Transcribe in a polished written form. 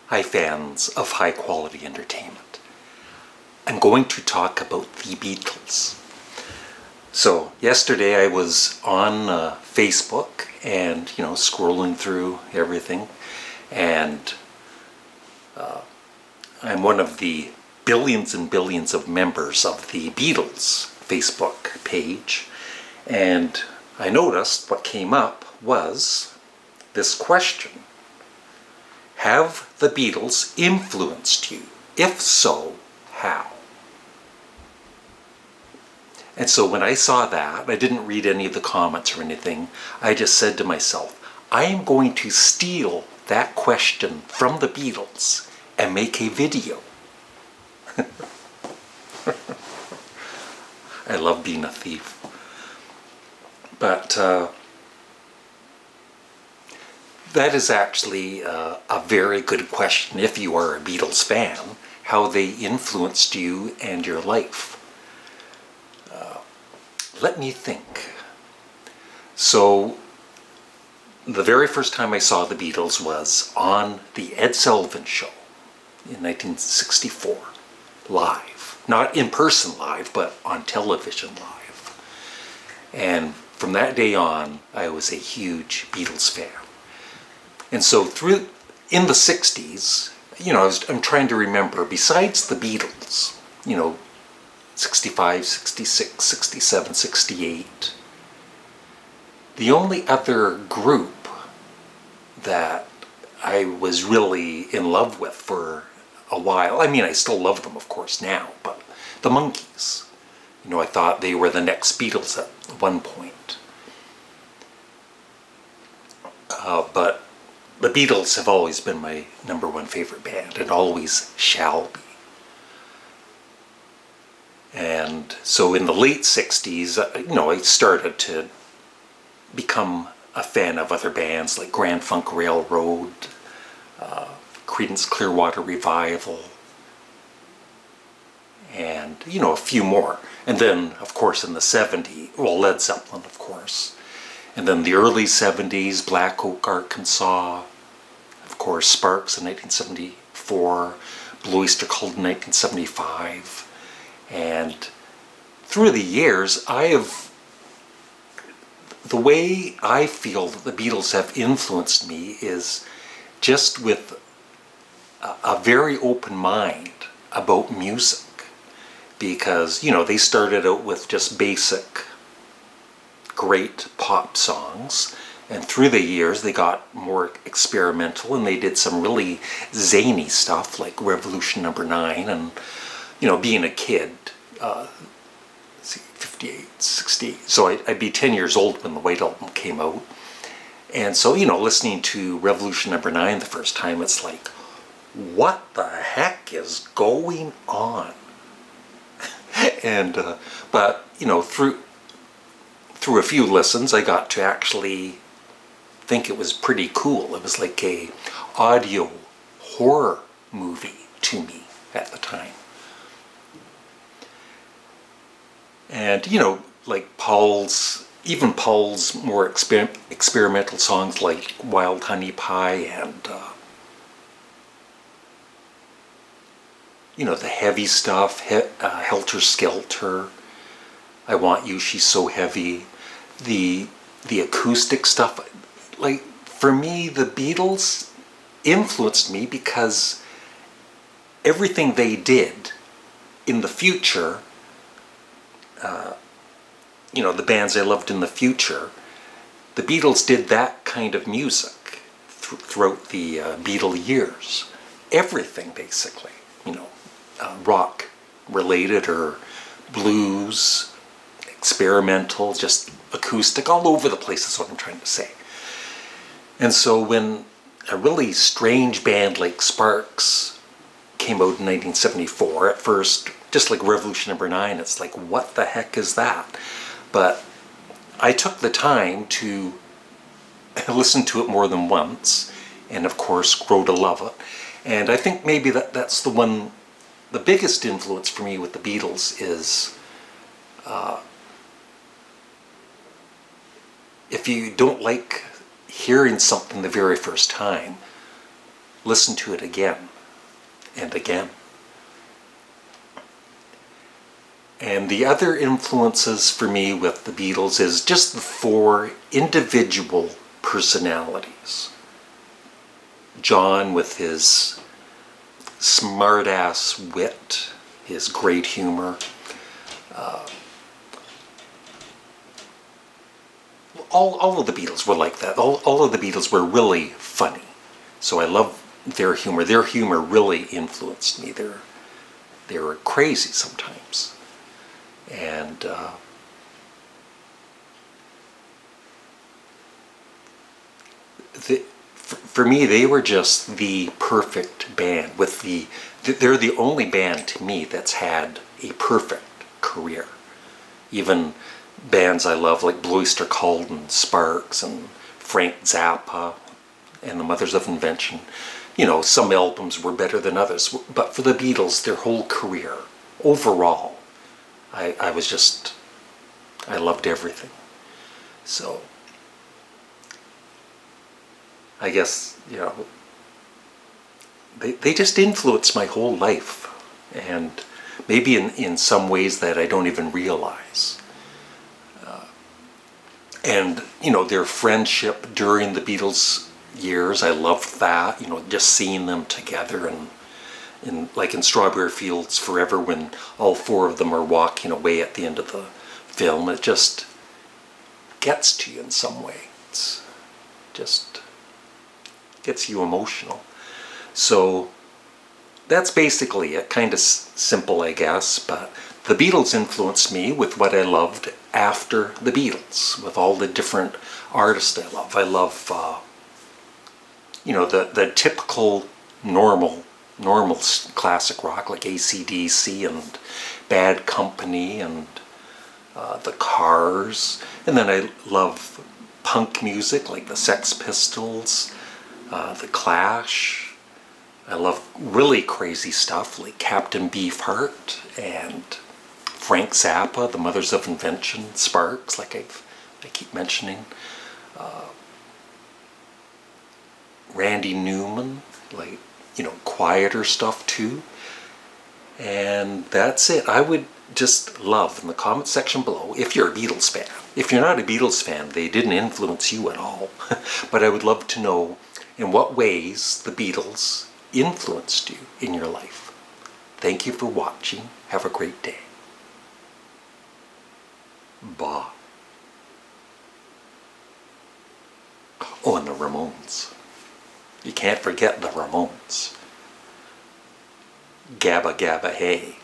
Hi fans of high quality entertainment. I'm going to talk about the Beatles. So yesterday I was on Facebook and scrolling through everything, and I'm one of the billions and billions of members of the Beatles Facebook page, and I noticed what came up was this question. Have the Beatles influenced you? If so, how? And so when I saw that, I didn't read any of the comments or anything. I just said to myself, I am going to steal that question from the Beatles and make a video. I love being a thief. But that is actually a very good question if you are a Beatles fan, how they influenced you and your life. Let me think. So, the very first time I saw the Beatles was on the Ed Sullivan Show in 1964, live. Not in person live, but on television live. And from that day on, I was a huge Beatles fan. And so in the 60s, I'm trying to remember, besides the Beatles, 65, 66, 67, 68, the only other group that I was really in love with for a while, I mean, I still love them, of course, now, but the Monkees. I thought they were the next Beatles at one point. But the Beatles have always been my number one favorite band, and always shall be. And so in the late 60s, I started to become a fan of other bands like Grand Funk Railroad, Creedence Clearwater Revival, and, a few more. And then, of course, in the 70s, Led Zeppelin, of course. And then the early 70s, Black Oak, Arkansas, of course, Sparks in 1974, Blue Oyster Cult in 1975. And through the years, the way I feel that the Beatles have influenced me is just with a very open mind about music. Because, they started out with just basic, great pop songs. And through the years, they got more experimental, and they did some really zany stuff like Revolution Number 9. And, being a kid, 58, 68, so I'd be 10 years old when the White Album came out. And so, listening to Revolution Number 9 the first time, it's like, what the heck is going on? And, but, through a few listens, I got to actually think it was pretty cool. It was like a audio horror movie to me at the time. And, like Paul's more experimental songs like Wild Honey Pie and, the heavy stuff, Helter Skelter, I Want You, She's So Heavy, the acoustic stuff. Like, for me, the Beatles influenced me because everything they did in the future, the bands I loved in the future, the Beatles did that kind of music throughout the Beatle years. Everything, basically, rock related or blues, experimental, just acoustic, all over the place is what I'm trying to say. And so when a really strange band like Sparks came out in 1974, at first, just like Revolution Number 9, it's like, what the heck is that? But I took the time to listen to it more than once, and of course grow to love it. And I think maybe that's the biggest influence for me with the Beatles is if you don't like hearing something the very first time, listen to it again and again. And the other influences for me with the Beatles is just the four individual personalities. John with his smart-ass wit, his great humor. All of the Beatles were like that. All of the Beatles were really funny. So I love their humor. Their humor really influenced me. They were crazy sometimes. And for me, they were just the perfect band. They're the only band to me that's had a perfect career. Even bands I love like Blue Oyster Cult and Sparks and Frank Zappa and the Mothers of Invention, some albums were better than others. But for the Beatles, their whole career, overall, I loved everything. So, I guess, they just influenced my whole life. And maybe in some ways that I don't even realize. And, their friendship during the Beatles years, I loved that, just seeing them together and like in Strawberry Fields Forever when all four of them are walking away at the end of the film. It just gets to you in some way. It's just gets you emotional. So that's basically it. Kind of simple, I guess, but the Beatles influenced me with what I loved after the Beatles, with all the different artists I love. I love, the typical normal classic rock like AC/DC and Bad Company and the Cars. And then I love punk music like the Sex Pistols, the Clash. I love really crazy stuff like Captain Beefheart and Frank Zappa, the Mothers of Invention, Sparks, like I keep mentioning. Randy Newman, like, quieter stuff too. And that's it. I would just love in the comment section below, if you're a Beatles fan. If you're not a Beatles fan, they didn't influence you at all. But I would love to know in what ways the Beatles influenced you in your life. Thank you for watching. Have a great day. Bye. Oh, and the Ramones. You can't forget the Ramones. Gabba Gabba Hey.